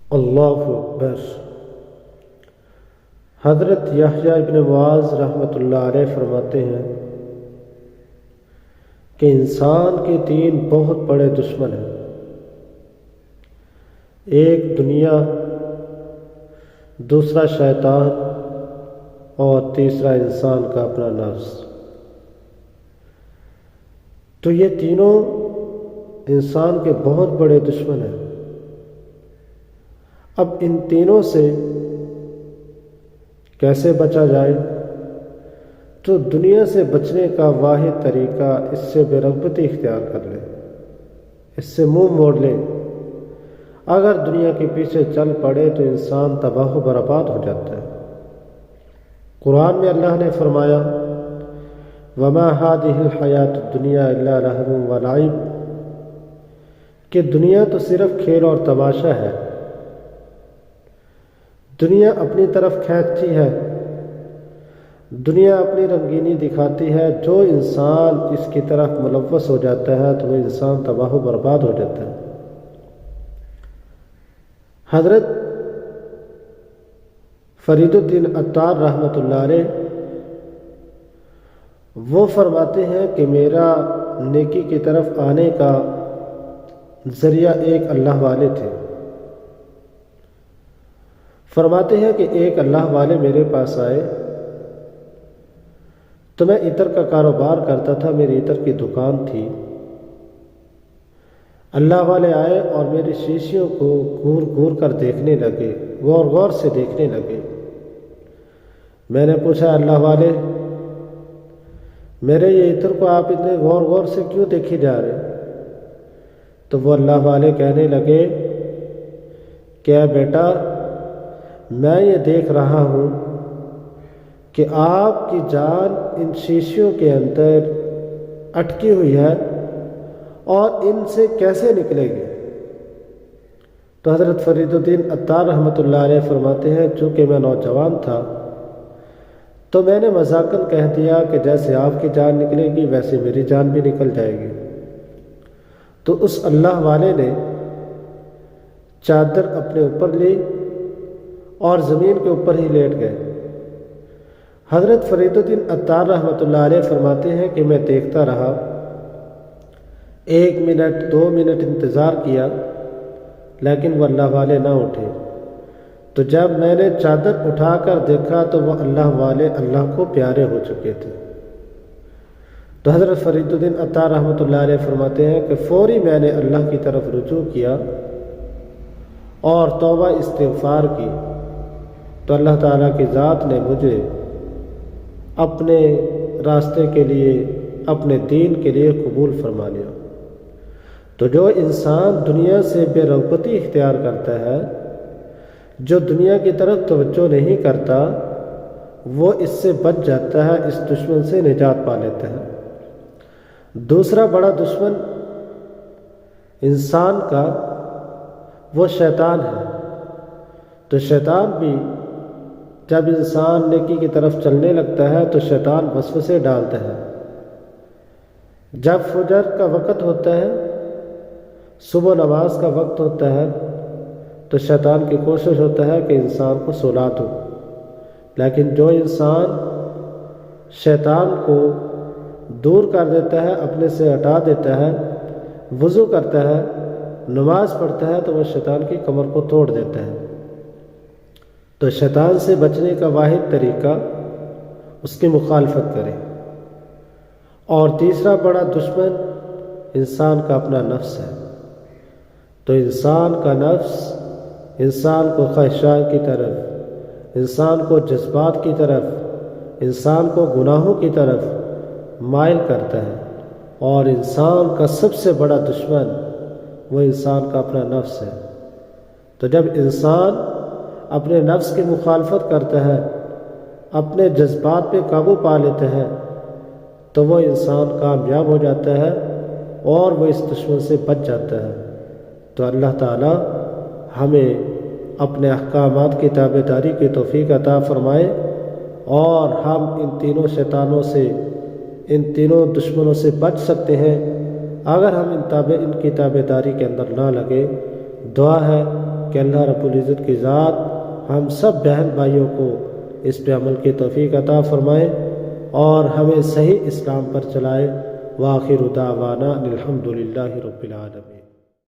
اللہ اکبر۔ حضرت یحییٰ ابن معاذ رحمۃ اللہ علیہ فرماتے ہیں کہ انسان کے تین بہت بڑے دشمن ہیں، ایک دنیا، دوسرا شیطان اور تیسرا انسان کا اپنا نفس۔ تو یہ تینوں انسان کے بہت بڑے دشمن ہیں۔ اب ان تینوں سے کیسے بچا جائے؟ تو دنیا سے بچنے کا واحد طریقہ اس سے بے رغبتی اختیار کر لے، اس سے منہ موڑ لے۔ اگر دنیا کے پیچھے چل پڑے تو انسان تباہ و برباد ہو جاتا ہے۔ قرآن میں اللہ نے فرمایا وَمَا هَٰذِهِ الْحَيَاةُ الدُّنْيَا إِلَّا لَهْوٌ وَلَعِبٌ کہ دنیا تو صرف کھیل اور تماشا ہے۔ دنیا اپنی طرف کھینچتی ہے، دنیا اپنی رنگینی دکھاتی ہے۔ جو انسان اس کی طرف ملوث ہو جاتا ہے تو وہ انسان تباہ و برباد ہو جاتا ہے۔ حضرت فرید الدین عطار رحمۃ اللہ علیہ وہ فرماتے ہیں کہ میرا نیکی کی طرف آنے کا ذریعہ ایک اللہ والے تھے۔ فرماتے ہیں کہ ایک اللہ والے میرے پاس آئے تو میں عطر کا کاروبار کرتا تھا، میری عطر کی دکان تھی۔ اللہ والے آئے اور میری شیشیوں کو گور گور کر دیکھنے لگے، غور غور سے دیکھنے لگے۔ میں نے پوچھا اللہ والے میرے یہ عطر کو آپ اتنے غور غور سے کیوں دیکھے جا رہے؟ تو وہ اللہ والے کہنے لگے کیا بیٹا، میں یہ دیکھ رہا ہوں کہ آپ کی جان ان شیشیوں کے اندر اٹکی ہوئی ہے اور ان سے کیسے نکلے گی؟ تو حضرت فرید الدین عطار رحمۃ اللہ علیہ فرماتے ہیں چونکہ میں نوجوان تھا تو میں نے مذاقاً کہہ دیا کہ جیسے آپ کی جان نکلے گی ویسے میری جان بھی نکل جائے گی۔ تو اس اللہ والے نے چادر اپنے اوپر لی اور زمین کے اوپر ہی لیٹ گئے۔ حضرت فرید الدین عطار رحمۃ اللہ علیہ فرماتے ہیں کہ میں دیکھتا رہا، 1 منٹ 2 منٹ انتظار کیا لیکن وہ اللہ والے نہ اٹھے۔ تو جب میں نے چادر اٹھا کر دیکھا تو وہ اللہ والے اللہ کو پیارے ہو چکے تھے۔ تو حضرت فرید الدین عطار رحمۃ اللہ علیہ فرماتے ہیں کہ فوری میں نے اللہ کی طرف رجوع کیا اور توبہ استغفار کی تو اللہ تعالیٰ کی ذات نے مجھے اپنے راستے کے لیے، اپنے دین کے لیے قبول فرما لیا۔ تو جو انسان دنیا سے بے رغبتی اختیار کرتا ہے، جو دنیا کی طرف توجہ نہیں کرتا، وہ اس سے بچ جاتا ہے، اس دشمن سے نجات پا لیتا ہے۔ دوسرا بڑا دشمن انسان کا وہ شیطان ہے۔ تو شیطان بھی جب انسان نیکی کی طرف چلنے لگتا ہے تو شیطان وسوسے ڈالتا ہے۔ جب فجر کا وقت ہوتا ہے، صبح نماز کا وقت ہوتا ہے، تو شیطان کی کوشش ہوتا ہے کہ انسان کو سلا دو۔ لیکن جو انسان شیطان کو دور کر دیتا ہے، اپنے سے ہٹا دیتا ہے، وضو کرتا ہے، نماز پڑھتا ہے، تو وہ شیطان کی کمر کو توڑ دیتا ہے۔ تو شیطان سے بچنے کا واحد طریقہ اس کی مخالفت کرے۔ اور تیسرا بڑا دشمن انسان کا اپنا نفس ہے۔ تو انسان کا نفس انسان کو خواہشات کی طرف، انسان کو جذبات کی طرف، انسان کو گناہوں کی طرف مائل کرتا ہے۔ اور انسان کا سب سے بڑا دشمن وہ انسان کا اپنا نفس ہے۔ تو جب انسان اپنے نفس کی مخالفت کرتا ہے، اپنے جذبات پہ قابو پا لیتا ہے، تو وہ انسان کامیاب ہو جاتا ہے اور وہ اس دشمن سے بچ جاتا ہے۔ تو اللہ تعالی ہمیں اپنے احکامات کی تابع داری کی توفیق عطا فرمائے اور ہم ان تینوں شیطانوں سے، ان تینوں دشمنوں سے بچ سکتے ہیں اگر ہم ان کی تابع داری کے اندر نہ لگے۔ دعا ہے کہ اللہ رب العزت کی ذات ہم سب بہن بھائیوں کو اس پہ عمل کی توفیق عطا فرمائے اور ہمیں صحیح اسلام پر چلائے۔ وآخر دعوانا الحمدللہ رب العالمین۔